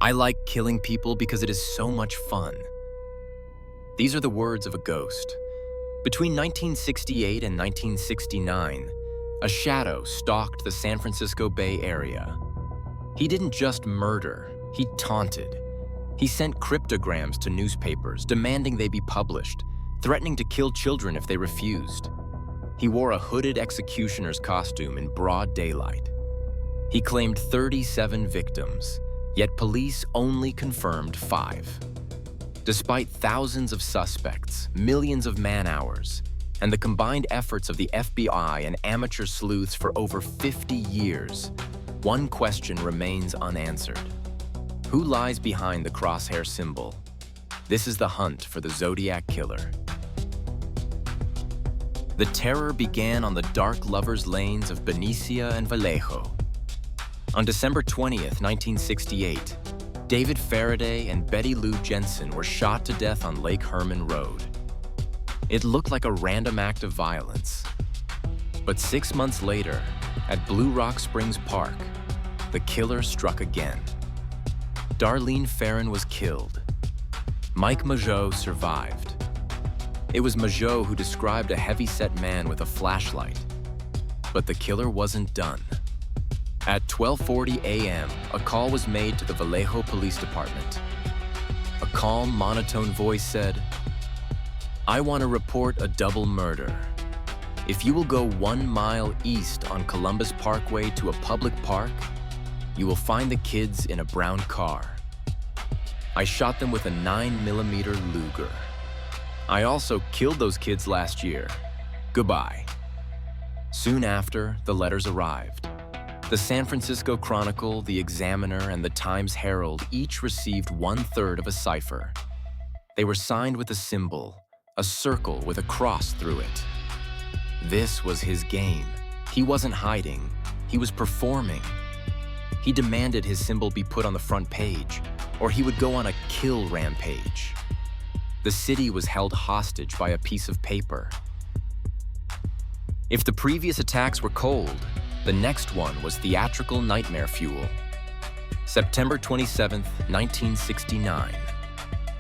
I like killing people because it is so much fun. These are the words of a ghost. Between 1968 and 1969, a shadow stalked the San Francisco Bay Area. He didn't just murder, he taunted. He sent cryptograms to newspapers, demanding they be published, threatening to kill children if they refused. He wore a hooded executioner's costume in broad daylight. He claimed 37 victims, yet police only confirmed 5. Despite thousands of suspects, millions of man-hours, and the combined efforts of the FBI and amateur sleuths for over 50 years, one question remains unanswered. Who lies behind the crosshair symbol? This is the hunt for the Zodiac Killer. The terror began on the dark lovers' lanes of Berryessa and Vallejo. On December 20th, 1968, David Faraday and Betty Lou Jensen were shot to death on Lake Herman Road. It looked like a random act of violence. But 6 months later, at Blue Rock Springs Park, the killer struck again. Darlene Ferrin was killed. Mike Mageau survived. It was Mageau who described a heavy-set man with a flashlight. But the killer wasn't done. At 12:40 a.m., a call was made to the Vallejo Police Department. A calm, monotone voice said, "I want to report a double murder. If you will go 1 mile east on Columbus Parkway to a public park, you will find the kids in a brown car. I shot them with a 9mm Luger. I also killed those kids last year. Goodbye." Soon after, the letters arrived. The San Francisco Chronicle, the Examiner, and the Times-Herald each received 1/3 of a cipher. They were signed with a symbol, a circle with a cross through it. This was his game. He wasn't hiding, he was performing. He demanded his symbol be put on the front page, or he would go on a kill rampage. The city was held hostage by a piece of paper. If the previous attacks were cold, the next one was theatrical nightmare fuel. September 27th, 1969.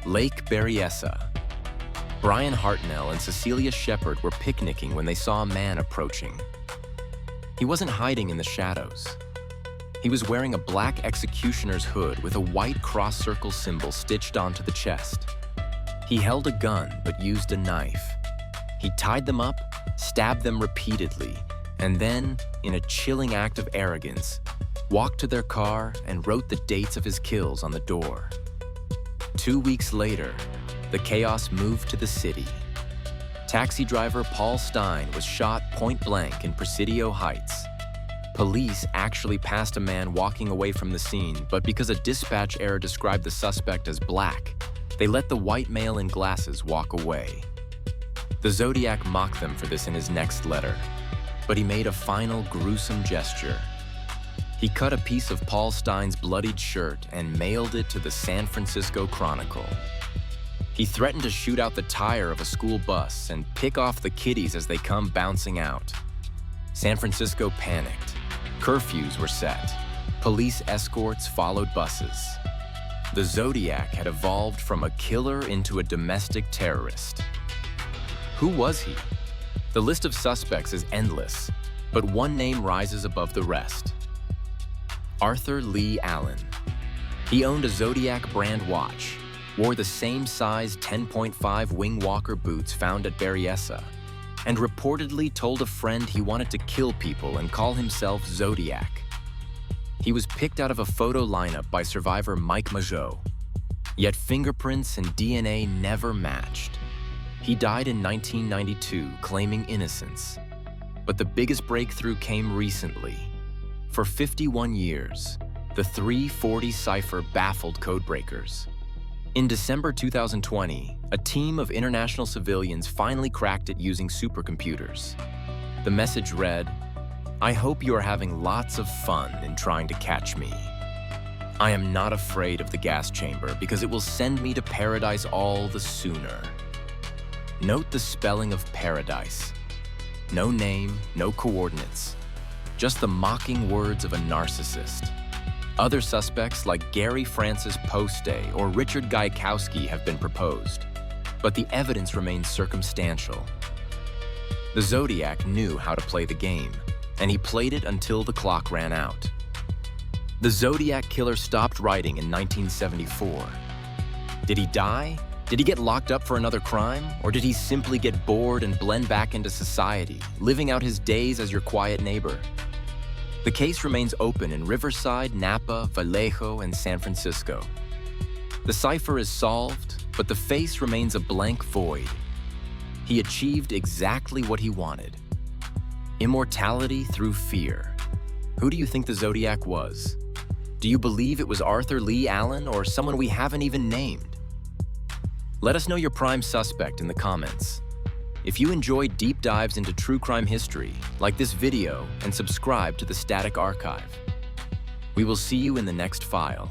Lake Berryessa. Brian Hartnell and Cecilia Shepard were picnicking when they saw a man approaching. He wasn't hiding in the shadows. He was wearing a black executioner's hood with a white cross-circle symbol stitched onto the chest. He held a gun but used a knife. He tied them up, stabbed them repeatedly, and then, in a chilling act of arrogance, walked to their car and wrote the dates of his kills on the door. 2 weeks later, the chaos moved to the city. Taxi driver Paul Stein was shot point-blank in Presidio Heights. Police actually passed a man walking away from the scene, but because a dispatch error described the suspect as black, they let the white male in glasses walk away. The Zodiac mocked them for this in his next letter, but he made a final gruesome gesture. He cut a piece of Paul Stein's bloodied shirt and mailed it to the San Francisco Chronicle. He threatened to shoot out the tire of a school bus and pick off the kiddies as they come bouncing out. San Francisco panicked. Curfews were set. Police escorts followed buses. The Zodiac had evolved from a killer into a domestic terrorist. Who was he? The list of suspects is endless, but one name rises above the rest. Arthur Leigh Allen. He owned a Zodiac brand watch, wore the same size 10.5 wing walker boots found at Berryessa, and reportedly told a friend he wanted to kill people and call himself Zodiac. He was picked out of a photo lineup by survivor Mike Mageau, yet fingerprints and DNA never matched. He died in 1992, claiming innocence. But the biggest breakthrough came recently. For 51 years, the 340 cipher baffled codebreakers. In December 2020, a team of international civilians finally cracked it using supercomputers. The message read, "I hope you are having lots of fun in trying to catch me. I am not afraid of the gas chamber because it will send me to paradise all the sooner." Note the spelling of paradise. No name, no coordinates, just the mocking words of a narcissist. Other suspects like Gary Francis Poste or Richard Gaikowski have been proposed, but the evidence remains circumstantial. The Zodiac knew how to play the game, and he played it until the clock ran out. The Zodiac Killer stopped writing in 1974. Did he die? Did he get locked up for another crime? Or did he simply get bored and blend back into society, living out his days as your quiet neighbor? The case remains open in Riverside, Napa, Vallejo, and San Francisco. The cipher is solved, but the face remains a blank void. He achieved exactly what he wanted. Immortality through fear. Who do you think the Zodiac was? Do you believe it was Arthur Leigh Allen or someone we haven't even named? Let us know your prime suspect in the comments. If you enjoy deep dives into true crime history, like this video and subscribe to the Static Archive. We will see you in the next file.